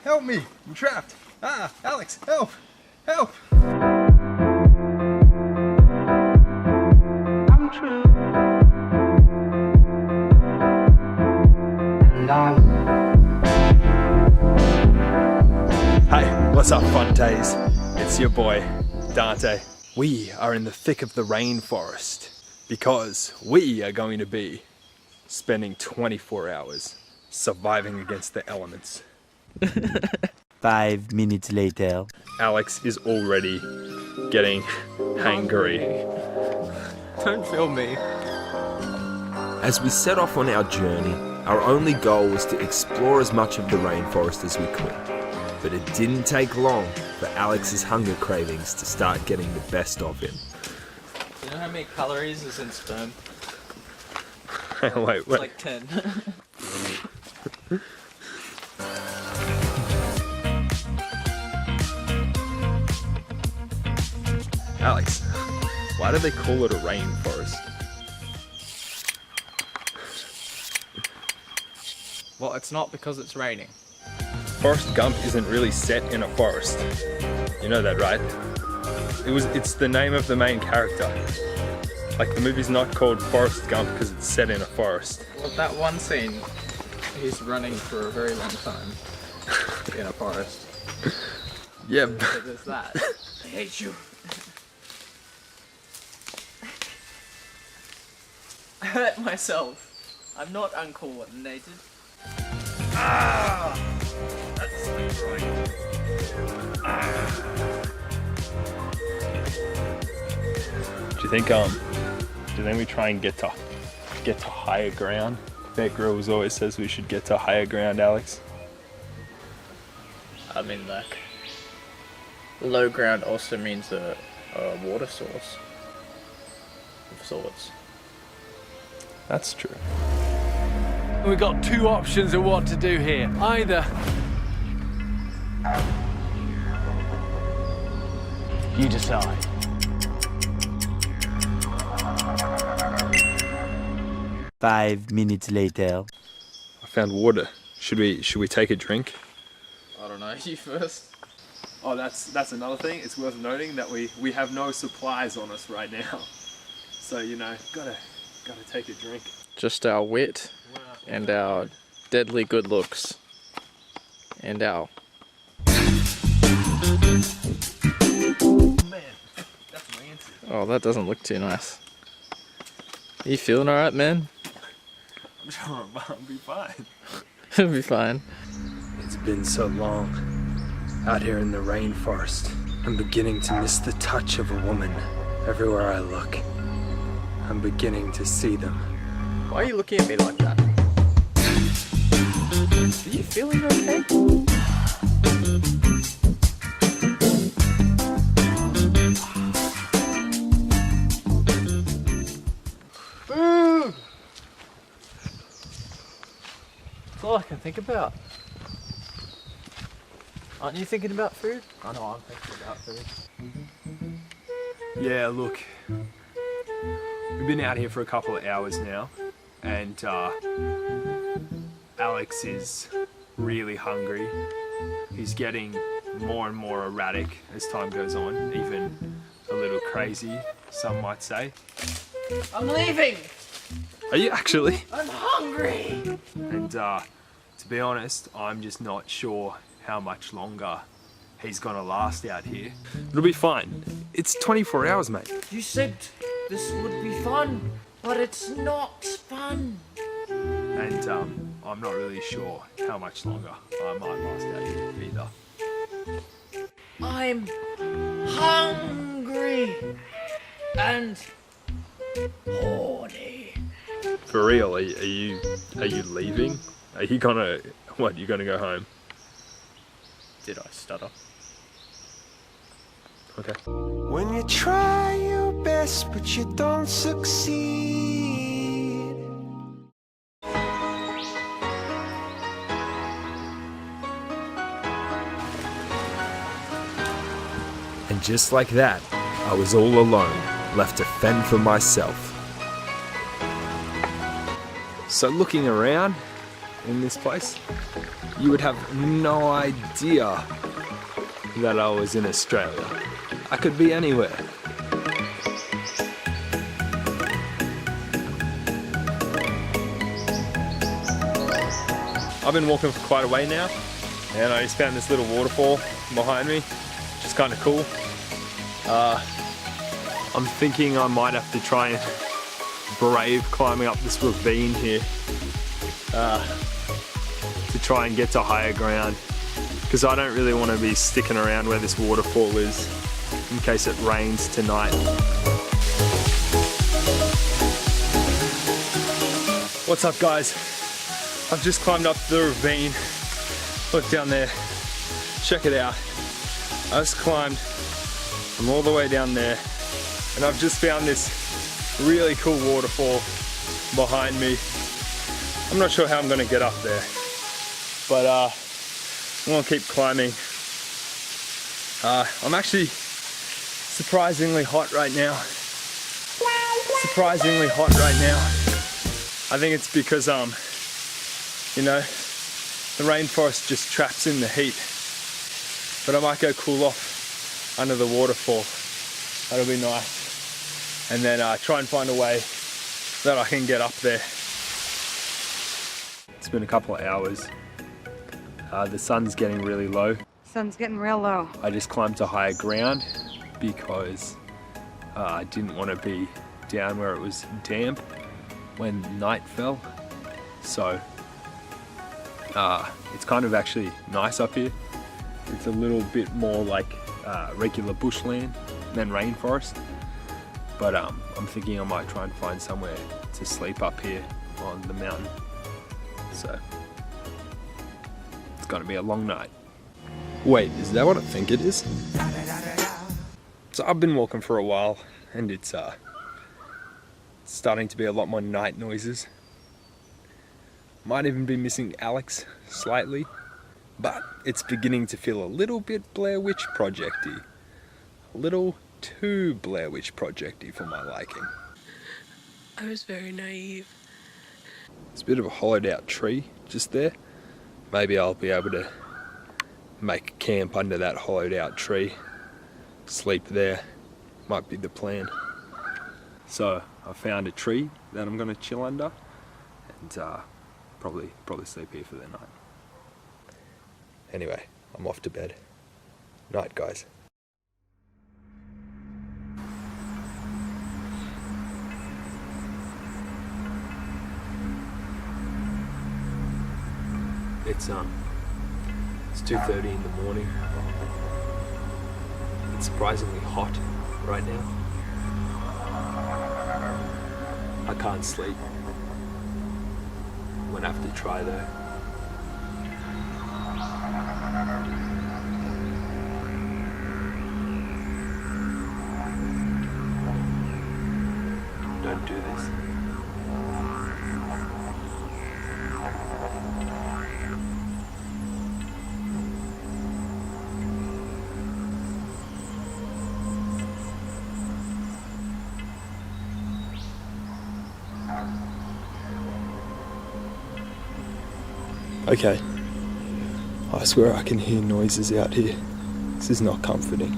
Help me! I'm trapped! Ah! Alex, help! Help! I'm true. And Hey, what's up, fun days? It's your boy, Dante. We are in the thick of the rainforest because we are going to be spending 24 hours surviving against the elements. 5 minutes later. Alex is already getting hangry. Don't film me. As we set off on our journey, our only goal was to explore as much of the rainforest as we could. But it didn't take long for Alex's hunger cravings to start getting the best of him. Do you know how many calories is in sperm? Wait. It's like 10. Alex, why do they call it a rainforest? Well, it's not because it's raining. Forrest Gump isn't really set in a forest. You know that, right? It's the name of the main character. Like, the movie's not called Forrest Gump because it's set in a forest. Well, that one scene, he's running for a very long time in a forest. Yeah, So there's that. I hate you. I hurt myself. I'm not uncoordinated. Ah! That's right. Do you think we try and get to higher ground? Bear Grylls always says we should get to higher ground, Alex. I mean, like, low ground also means a water source of sorts. That's true. We've got two options of what to do here. Either you decide. Five minutes later. I found water. Should we take a drink? I don't know, you first. Oh, that's another thing. It's worth noting that we have no supplies on us right now. So, you know, gotta take a drink. Just our wit and our deadly good looks and our... Man, that's rancid. Oh, that doesn't look too nice. You feeling alright, man? I'm sure I'll be fine. It'll be fine. It's been so long out here in the rainforest. I'm beginning to miss the touch of a woman everywhere I look. I'm beginning to see them. Why are you looking at me like that? Are you feeling okay? Food! That's all I can think about. Aren't you thinking about food? I know I'm thinking about food. Yeah, look. We've been out here for a couple of hours now, and Alex is really hungry. He's getting more and more erratic as time goes on, even a little crazy, some might say. I'm leaving! Are you actually? I'm hungry! And to be honest, I'm just not sure how much longer he's gonna last out here. It'll be fine. It's 24 hours, mate. You said this would be fun, but it's not fun. And I'm not really sure how much longer I might last out here either. I'm hungry and horny. For real, are you leaving? Are you gonna, what, you gonna go home? Did I stutter? Okay. when you try your best, but you don't succeed. And just like that, I was all alone, left to fend for myself. So looking around in this place, you would have no idea that I was in Australia. I could be anywhere. I've been walking for quite a way now, and I just found this little waterfall behind me, which is kind of cool. I'm thinking I might have to try and brave climbing up this ravine here to try and get to higher ground, because I don't really want to be sticking around where this waterfall is in case it rains tonight. What's up, guys? I've just climbed up the ravine. Look down there, check it out. I just climbed from all the way down there, and I've just found this really cool waterfall behind me. I'm not sure how I'm gonna get up there, but I'm gonna keep climbing. I'm actually surprisingly hot right now. Surprisingly hot right now. I think it's because you know, the rainforest just traps in the heat. But I might go cool off under the waterfall. That'll be nice. And then try and find a way that I can get up there. It's been a couple of hours. The sun's getting really low. Sun's getting real low. I just climbed to higher ground because I didn't want to be down where it was damp when night fell. So it's kind of actually nice up here. It's a little bit more like regular bushland than rainforest. But I'm thinking I might try and find somewhere to sleep up here on the mountain. So it's gonna be a long night. Wait, is that what I think it is? So I've been walking for a while, and it's starting to be a lot more night noises. Might even be missing Alex slightly, but it's beginning to feel a little bit Blair Witch Project-y. A little too Blair Witch Project-y for my liking. I was very naive. There's a bit of a hollowed out tree just there. Maybe I'll be able to make camp under that hollowed out tree. Sleep there. Might be the plan. So I found a tree that I'm gonna chill under, and probably sleep here for the night. Anyway, I'm off to bed. Night, guys. It's 2:30 in the morning. It's surprisingly hot right now. I can't sleep. I'm gonna have to try though. Don't do this. Okay, I swear I can hear noises out here. This is not comforting.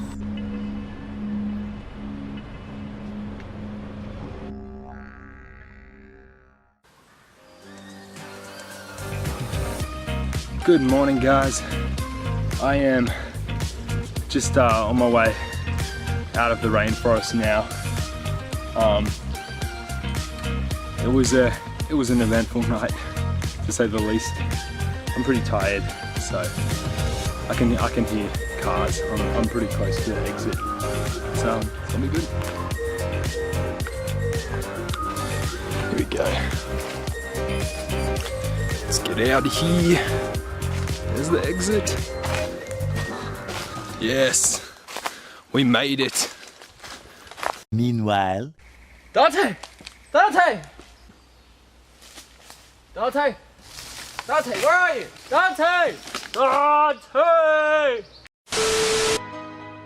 Good morning, guys. I am just on my way out of the rainforest now. It was an eventful night, to say the least. I'm pretty tired, so I can hear cars. I'm pretty close to the exit, so it's gonna be good. Here we go. Let's get out of here. There's the exit. Yes, we made it. Meanwhile, Dante! Dante! Dante! Dante, where are you? Dante! Dante!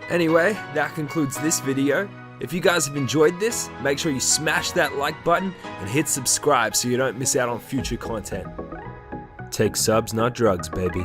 Anyway, that concludes this video. If you guys have enjoyed this, make sure you smash that like button and hit subscribe so you don't miss out on future content. Take subs, not drugs, baby.